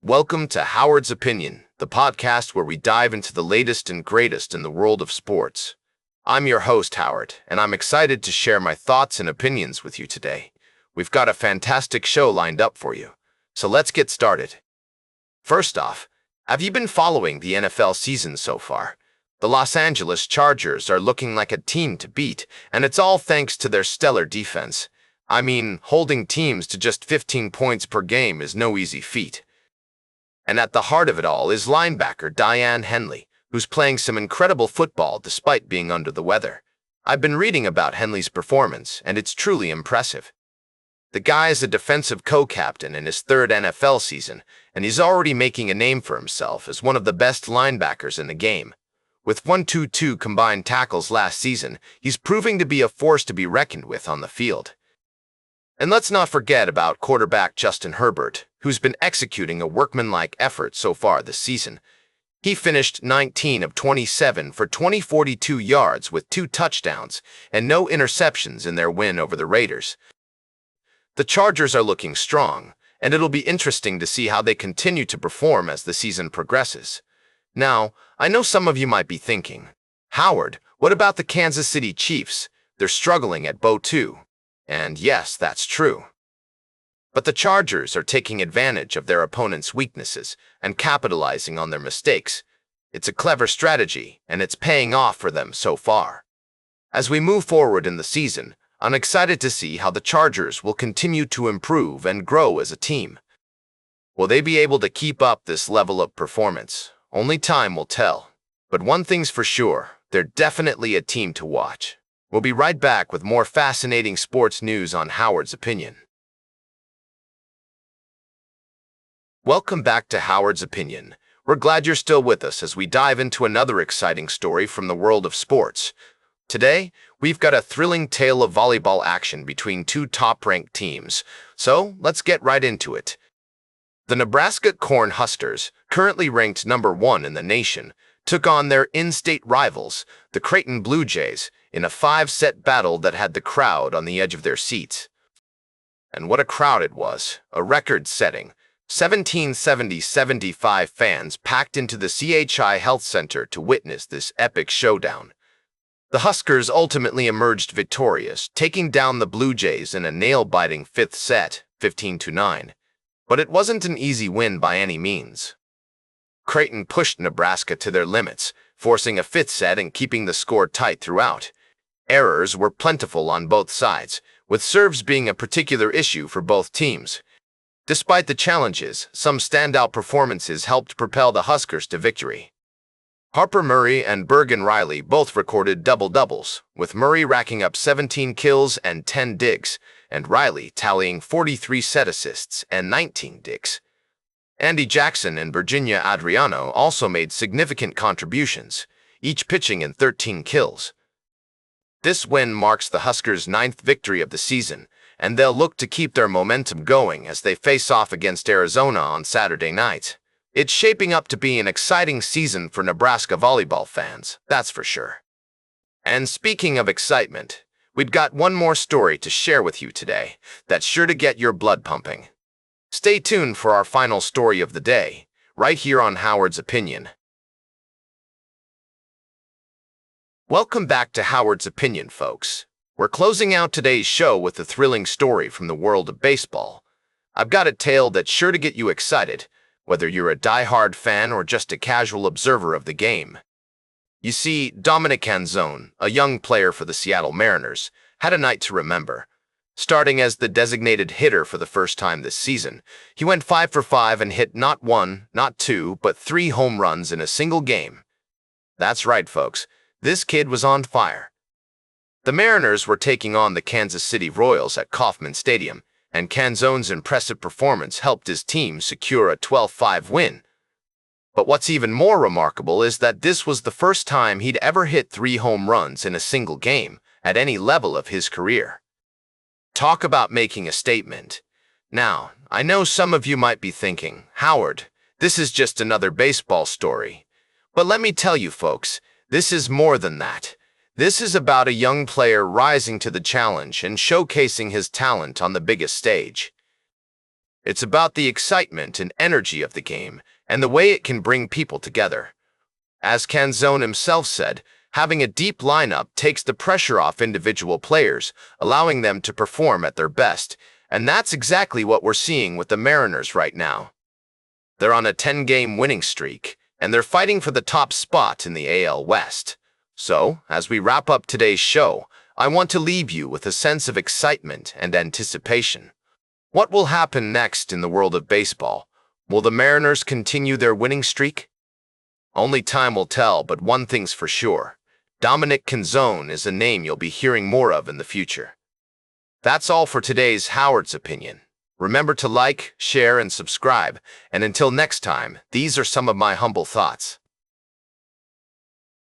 Welcome to Howard's Opinion, the podcast where we dive into the latest and greatest in the world of sports. I'm your host, Howard, and I'm excited to share my thoughts and opinions with you today. We've got a fantastic show lined up for you, so let's get started. First off, have you been following the NFL season so far? The Los Angeles Chargers are looking like a team to beat, and it's all thanks to their stellar defense. I mean, holding teams to just 15 points per game is no easy feat. And at the heart of it all is linebacker Diane Henley, who's playing some incredible football despite being under the weather. I've been reading about Henley's performance, and it's truly impressive. The guy is a defensive co-captain in his third NFL season, and he's already making a name for himself as one of the best linebackers in the game. With 122 combined tackles last season, he's proving to be a force to be reckoned with on the field. And let's not forget about quarterback Justin Herbert, who's been executing a workmanlike effort so far this season. He finished 19 of 27 for 242 yards with 2 touchdowns and no interceptions in their win over the Raiders. The Chargers are looking strong, and it'll be interesting to see how they continue to perform as the season progresses. Now, I know some of you might be thinking, Howard, what about the Kansas City Chiefs? They're struggling at bow too. And yes, that's true. But the Chargers are taking advantage of their opponent's weaknesses and capitalizing on their mistakes. It's a clever strategy, and it's paying off for them so far. As we move forward in the season, I'm excited to see how the Chargers will continue to improve and grow as a team. Will they be able to keep up this level of performance? Only time will tell. But one thing's for sure, they're definitely a team to watch. We'll be right back with more fascinating sports news on Howard's Opinion. Welcome back to Howard's Opinion. We're glad you're still with us as we dive into another exciting story from the world of sports. Today, we've got a thrilling tale of volleyball action between two top-ranked teams, so let's get right into it. The Nebraska Cornhuskers, currently ranked number 1 in the nation, took on their in-state rivals, the Creighton Bluejays, in a 5-set battle that had the crowd on the edge of their seats. And what a crowd it was, a record-setting 1775 fans packed into the CHI Health Center to witness this epic showdown. The Huskers ultimately emerged victorious, taking down the Bluejays in a nail-biting 5th set, 15-9. But it wasn't an easy win by any means. Creighton pushed Nebraska to their limits, forcing a 5th set and keeping the score tight throughout. Errors were plentiful on both sides, with serves being a particular issue for both teams. Despite the challenges, some standout performances helped propel the Huskers to victory. Harper Murray and Bergen Riley both recorded double-doubles, with Murray racking up 17 kills and 10 digs, and Riley tallying 43 set assists and 19 digs. Andy Jackson and Virginia Adriano also made significant contributions, each pitching in 13 kills. This win marks the Huskers' 9th victory of the season, and they'll look to keep their momentum going as they face off against Arizona on Saturday night. It's shaping up to be an exciting season for Nebraska volleyball fans, that's for sure. And speaking of excitement, we've got one more story to share with you today that's sure to get your blood pumping. Stay tuned for our final story of the day, right here on Howard's Opinion. Welcome back to Howard's Opinion, folks. We're closing out today's show with a thrilling story from the world of baseball. I've got a tale that's sure to get you excited, whether you're a die-hard fan or just a casual observer of the game. You see, Dominic Canzone, a young player for the Seattle Mariners, had a night to remember. Starting as the designated hitter for the first time this season, he went 5 for 5 and hit not 1, not 2, but 3 home runs in a single game. That's right, folks. This kid was on fire. The Mariners were taking on the Kansas City Royals at Kauffman Stadium, and Canzone's impressive performance helped his team secure a 12-5 win. But what's even more remarkable is that this was the first time he'd ever hit 3 home runs in a single game at any level of his career. Talk about making a statement. Now, I know some of you might be thinking, Howard, this is just another baseball story. But let me tell you, folks, this is more than that. This is about a young player rising to the challenge and showcasing his talent on the biggest stage. It's about the excitement and energy of the game and the way it can bring people together. As Canzone himself said, having a deep lineup takes the pressure off individual players, allowing them to perform at their best, and that's exactly what we're seeing with the Mariners right now. They're on a 10-game winning streak, and they're fighting for the top spot in the AL West. So, as we wrap up today's show, I want to leave you with a sense of excitement and anticipation. What will happen next in the world of baseball? Will the Mariners continue their winning streak? Only time will tell, but one thing's for sure. Dominic Canzone is a name you'll be hearing more of in the future. That's all for today's Howard's Opinion. Remember to like, share, and subscribe. And until next time, these are some of my humble thoughts.